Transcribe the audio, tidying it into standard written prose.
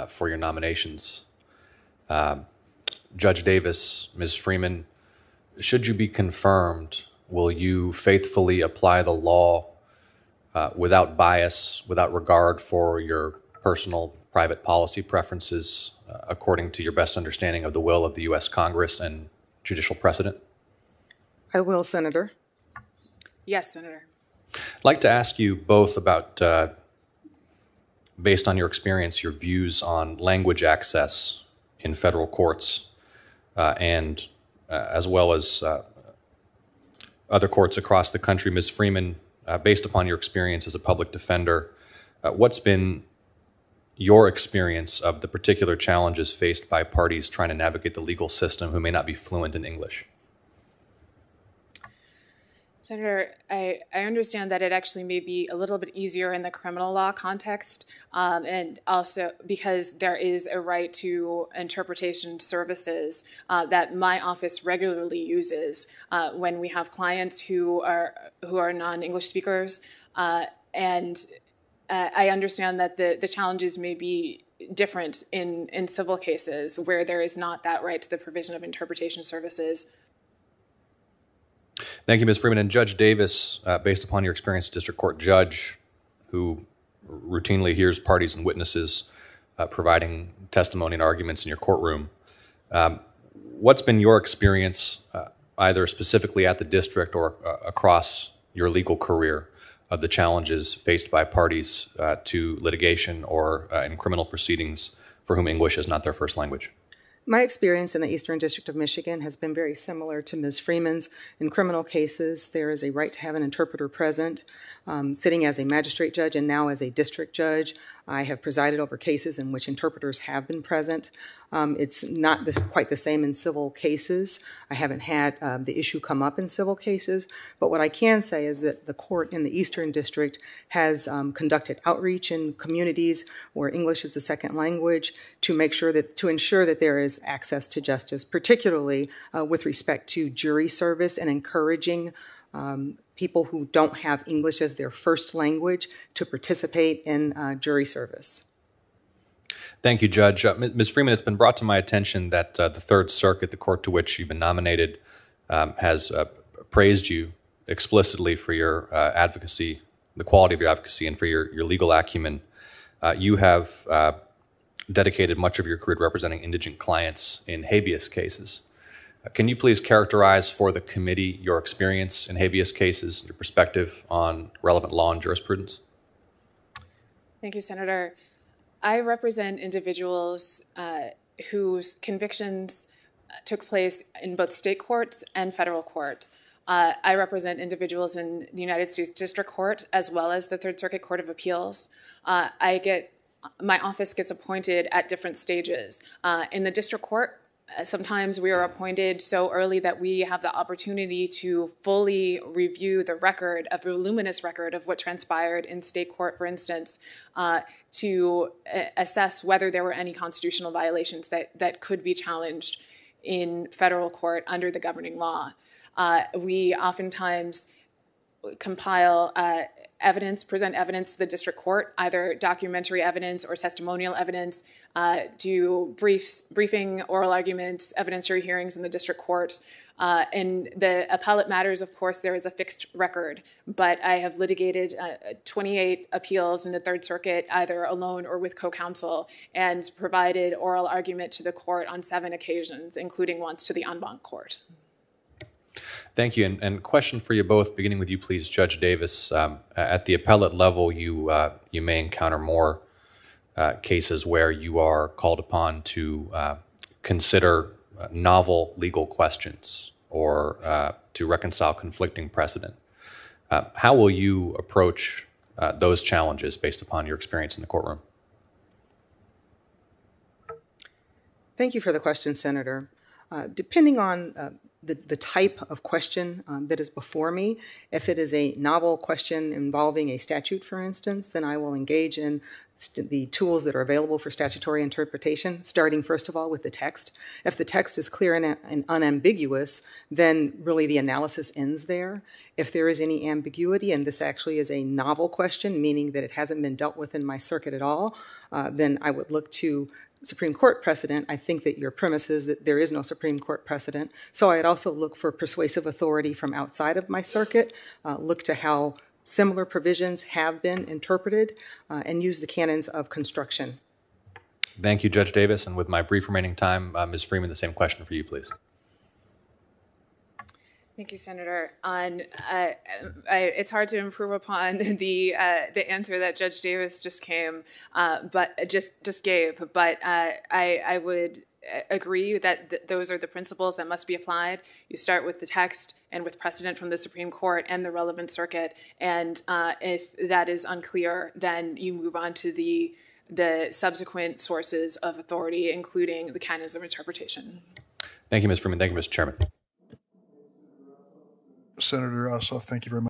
for your nominations. Judge Davis, Ms. Freeman, should you be confirmed, will you faithfully apply the law without bias, without regard for your personal private policy preferences, according to your best understanding of the will of the U.S. Congress and judicial precedent? I will, Senator. Yes, Senator. I'd like to ask you both about, based on your experience, your views on language access in federal courts and as well as other courts across the country. Ms. Freeman, based upon your experience as a public defender, what's been your experience of the particular challenges faced by parties trying to navigate the legal system who may not be fluent in English? Senator, I understand that it actually may be a little bit easier in the criminal law context, and also because there is a right to interpretation services that my office regularly uses when we have clients who are non-English speakers, and I understand that the challenges may be different in civil cases where there is not that right to the provision of interpretation services. Thank you, Ms. Freeman. And Judge Davis, based upon your experience as district court judge who routinely hears parties and witnesses providing testimony and arguments in your courtroom, what's been your experience, either specifically at the district or across your legal career, of the challenges faced by parties to litigation or in criminal proceedings for whom English is not their first language? My experience in the Eastern District of Michigan has been very similar to Ms. Freeman's. In criminal cases, there is a right to have an interpreter present. Sitting as a magistrate judge and now as a district judge, I have presided over cases in which interpreters have been present. It's not quite the same in civil cases. I haven't had the issue come up in civil cases, but what I can say is that the court in the Eastern District has conducted outreach in communities where English is a second language to ensure that there is access to justice, particularly with respect to jury service and encouraging people who don't have English as their first language to participate in jury service. Thank you, Judge. Ms. Freeman, it's been brought to my attention that the Third Circuit, the court to which you've been nominated, has praised you explicitly for your advocacy, the quality of your advocacy, and for your legal acumen. You have dedicated much of your career to representing indigent clients in habeas cases. Can you please characterize for the committee your experience in habeas cases, your perspective on relevant law and jurisprudence? Thank you, Senator. I represent individuals whose convictions took place in both state courts and federal court. I represent individuals in the United States District Court as well as the Third Circuit Court of Appeals. My office gets appointed at different stages. In the district court, sometimes we are appointed so early that we have the opportunity to fully review the record, a voluminous record of what transpired in state court, for instance, to assess whether there were any constitutional violations that could be challenged in federal court under the governing law. We oftentimes compile present evidence to the district court, either documentary evidence or testimonial evidence, do briefing, oral arguments, evidentiary hearings in the district court. In the appellate matters, of course, there is a fixed record, but I have litigated 28 appeals in the Third Circuit, either alone or with co-counsel, and provided oral argument to the court on 7 occasions, including once to the en banc court. Thank you. And question for you both, beginning with you, please, Judge Davis. At the appellate level, you may encounter more cases where you are called upon to consider novel legal questions or to reconcile conflicting precedent. How will you approach those challenges based upon your experience in the courtroom? Thank you for the question, Senator. Depending on the type of question that is before me, if it is a novel question involving a statute, for instance, then I will engage in the tools that are available for statutory interpretation, starting first of all with the text. If the text is clear and unambiguous, then really the analysis ends there. If there is any ambiguity, and this actually is a novel question, meaning that it hasn't been dealt with in my circuit at all, then I would look to Supreme Court precedent. I think that your premise is that there is no Supreme Court precedent. So I'd also look for persuasive authority from outside of my circuit, look to how similar provisions have been interpreted, and use the canons of construction. Thank you, Judge Davis. And with my brief remaining time, Ms. Freeman, the same question for you, please. Thank you, Senator. It's hard to improve upon the answer that Judge Davis just gave. But I would agree that those are the principles that must be applied. You start with the text and with precedent from the Supreme Court and the relevant circuit. And if that is unclear, then you move on to the subsequent sources of authority, including the canons of interpretation. Thank you, Ms. Freeman. Thank you, Mr. Chairman. Senator Ossoff, thank you very much.